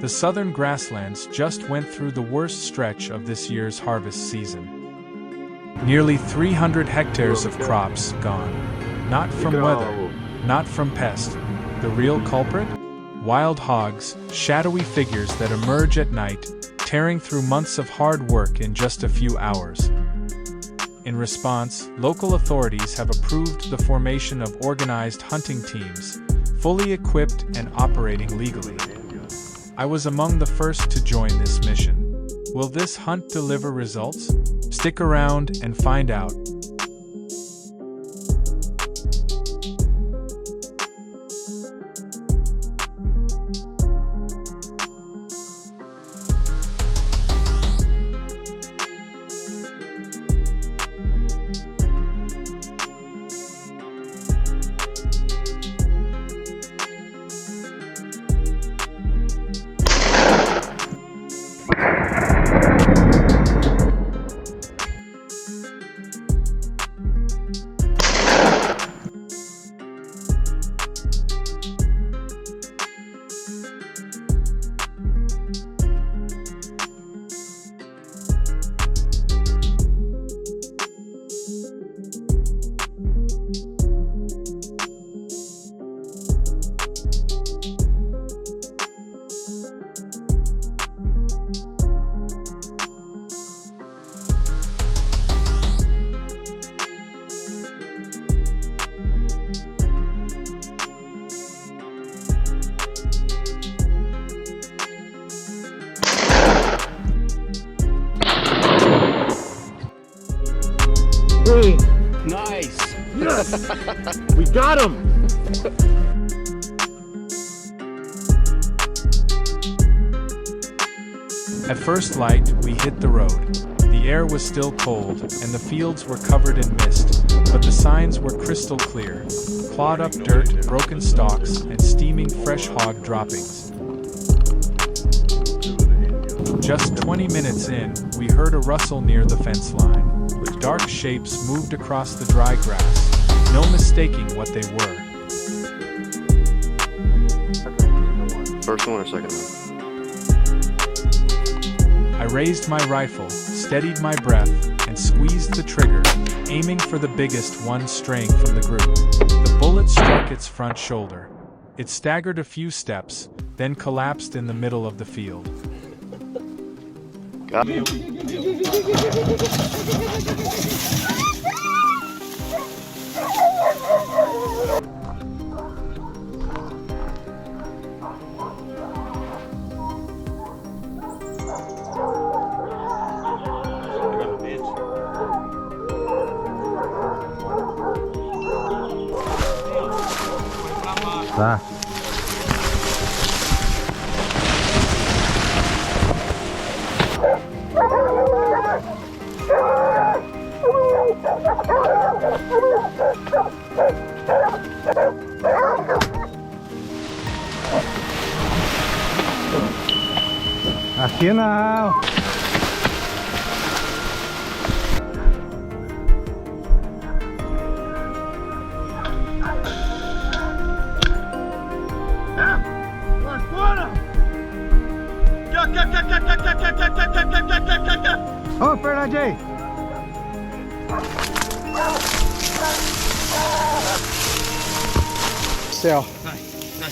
The southern grasslands just went through the worst stretch of this year's harvest season. Nearly 300 hectares of crops gone. Not from weather, not from pest. The real culprit? Wild hogs, shadowy figures that emerge at night, tearing through months of hard work in just a few hours. In response, local authorities have approved the formation of organized hunting teams, fully equipped and operating legally. I was among the first to join this mission. Will this hunt deliver results? Stick around and find out. Nice! Yes! We got him! At first light, we hit the road. The air was still cold, and the fields were covered in mist, but the signs were crystal clear. Clawed up dirt, broken stalks, and steaming fresh hog droppings. Just 20 minutes in, we heard a rustle near the fence line. Dark shapes moved across the dry grass, no mistaking what they were. First one or second one? I raised my rifle, steadied my breath, and squeezed the trigger, aiming for the biggest one straying from the group. The bullet struck its front shoulder. It staggered a few steps, then collapsed in the middle of the field. Got it. Tá. Aqui não. Ô, Fernandinho! Céu.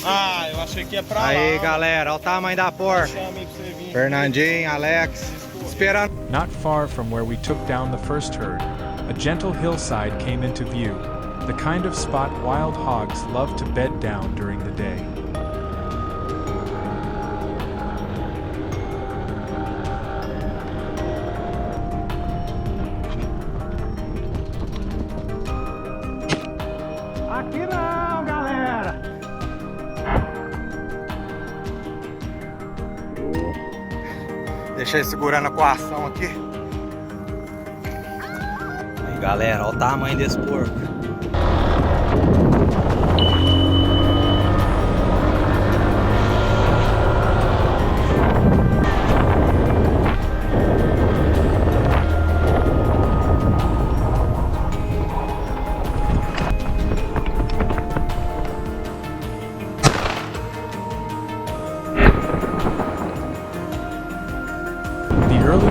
Ah, eu achei que ia pra lá. Aí, galera, olha o tamanho da porca. Fernandinho, Alex, esperando. Not far from where we took down the first herd, a gentle hillside came into view, the kind of spot wild hogs love to bed down during the day. Aqui não, galera. Deixa ele segurando a coação aqui. Aí, galera, olha o tamanho desse porco.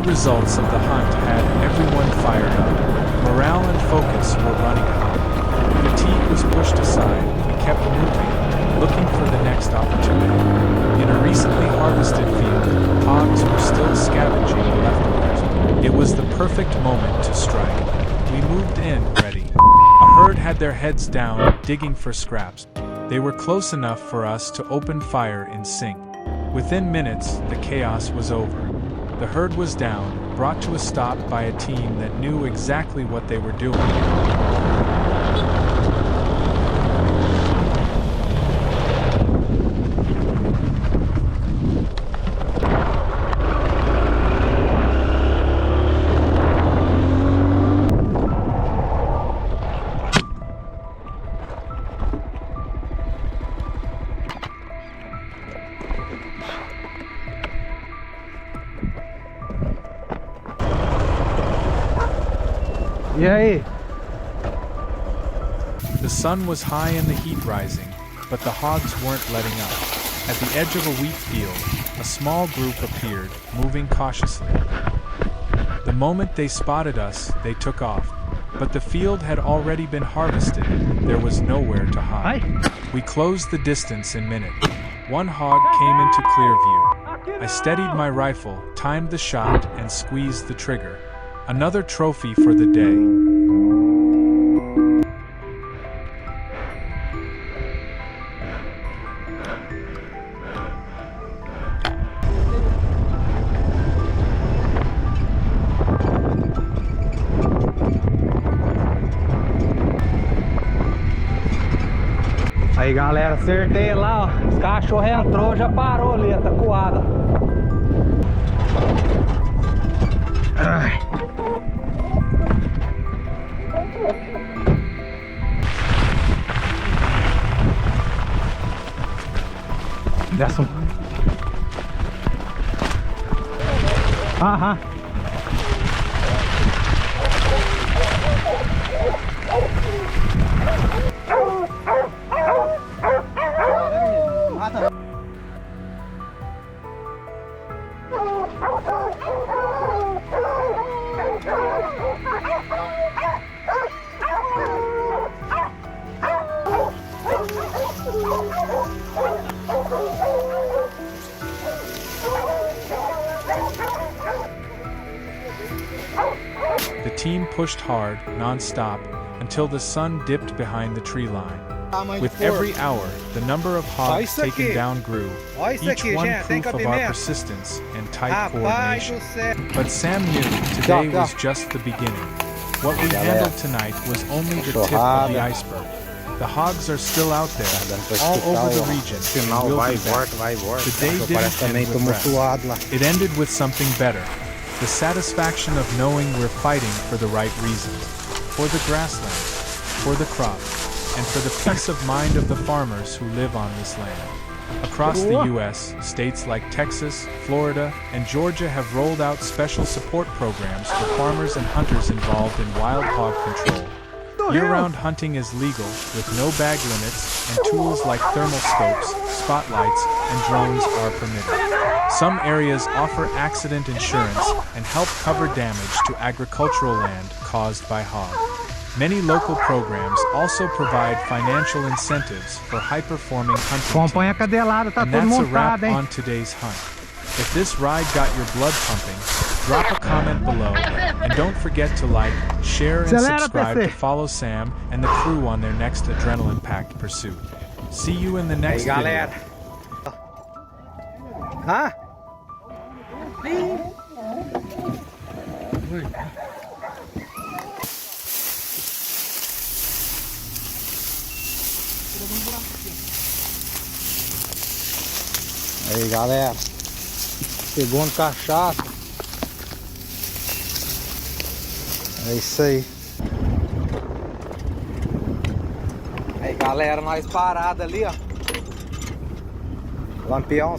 results of the hunt had everyone fired up. Morale and focus were running high. Fatigue was pushed aside. We kept moving, looking for the next opportunity. In a recently harvested field, hogs were still scavenging leftovers. It was the perfect moment to strike. We moved in, ready. A herd had their heads down, digging for scraps. They were close enough for us to open fire in sync. Within minutes, the chaos was over. The herd was down, brought to a stop by a team that knew exactly what they were doing. E aí? The sun was high and the heat rising, but the hogs weren't letting up. At the edge of a wheat field, a small group appeared, moving cautiously. The moment they spotted us, they took off. But the field had already been harvested. There was nowhere to hide. We closed the distance in minutes. One hog came into clear view. I steadied my rifle, timed the shot, and squeezed the trigger. Another trophy for the day. Aí galera, acertei lá, ó. Os cachorros entrou, já parou ali, tá coada. Ai. Desce um. Aham. The team pushed hard, non-stop, until the sun dipped behind the tree line. With every hour, the number of hogs taken down grew, each one proof of our persistence and tight coordination. But Sam knew today was just the beginning. What we handled tonight was only the tip of the iceberg. The hogs are still out there, all over the region, and will be back. The day didn't end with rest. It ended with something better. The satisfaction of knowing we're fighting for the right reasons. For the grasslands, for the crops, and for the peace of mind of the farmers who live on this land. Across the U.S., states like Texas, Florida, and Georgia have rolled out special support programs for farmers and hunters involved in wild hog control. Year-round hunting is legal, with no bag limits, and tools like thermal scopes, spotlights, and drones are permitted. Some areas offer accident insurance and help cover damage to agricultural land caused by hogs. Many local programs also provide financial incentives for high-performing hunting teams. And that's a wrap on today's hunt. If this ride got your blood pumping, drop a comment below, and don't forget to like, share, and subscribe to follow Sam and the crew on their next adrenaline-packed pursuit. See you in the next video. Huh? Aí galera, segundo cachaça. É isso aí. Aí galera, nós parada ali, ó. Lampião.